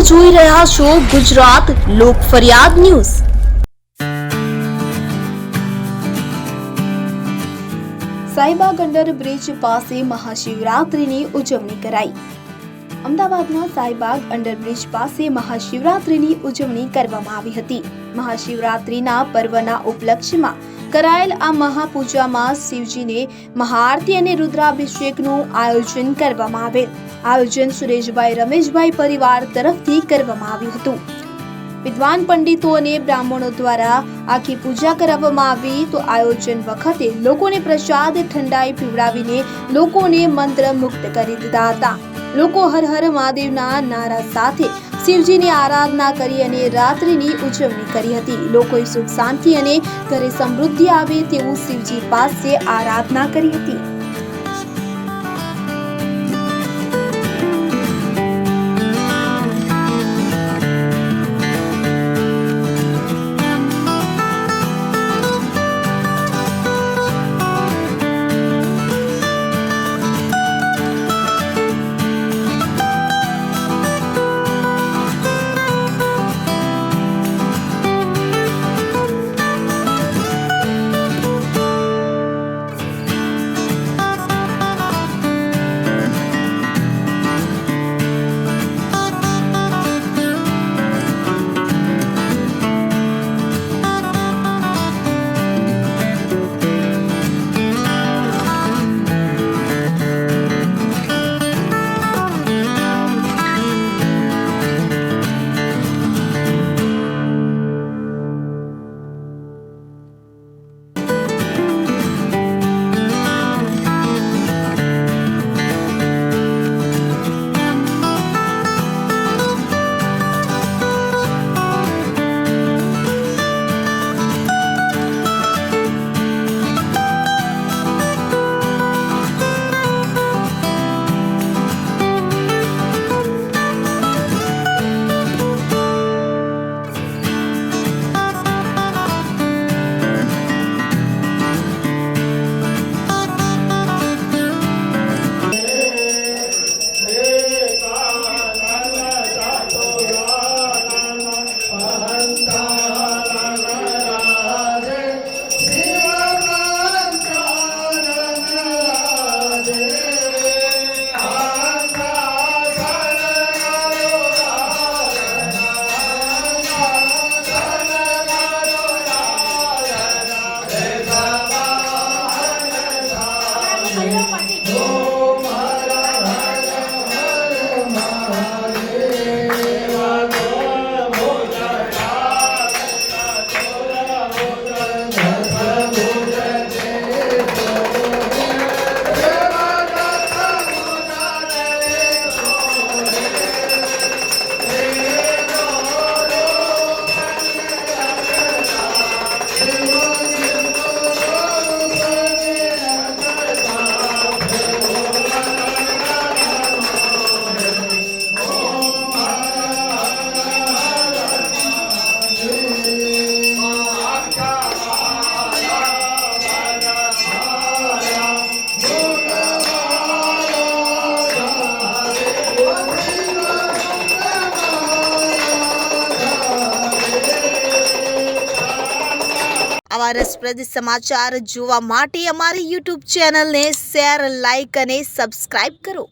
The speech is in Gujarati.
જોઈ રહ્યા છો ગુજરાત લોક ફરિયાદ ન્યૂઝ। સાઈબાગ અંડર બ્રિજ પાસે મહાશિવરાત્રીની ઉજવણી કરાઈ। અમદાવાદના સાઈબાગ અંડરબ્રિજ પાસે મહાશિવરાત્રીની ઉજવણી કરવામાં આવી હતી। મહાશિવરાત્રીના પર્વના ઉપલક્ષ્યમાં કરાયેલ આ મહાપૂજામાં શિવજીને મહાઆરતી અને રુદ્રાભિષેકનું આયોજન કરવામાં આવેલ। આયોજન સુરેશભાઈ રમેશભાઈ પરિવાર તરફથી કરવામાં આવ્યું હતું। વિદ્વાન પંડિતો અને બ્રાહ્મણો દ્વારા આખી પૂજા કરાવવામાં આવી। તો આયોજન વખતે લોકોને પ્રસાદ ઠંડાઈ પીવડાવીને લોકોને મંત્ર મુક્ત કરી દીધા હતા। લોકો હર હર મહાદેવના નારા સાથે શિવજીની આરાધના કરી અને રાત્રિની ઉજવણી કરી હતી। લોકોએ સુખ શાંતિ અને ઘરે સમૃદ્ધિ આવે તેવું શિવજી પાસે આરાધના કરી હતી। આવા રસપ્રદ સમાચાર જોવા માટે અમારી YouTube ચેનલને શેર, લાઇક અને સબસ્ક્રાઇબ કરો।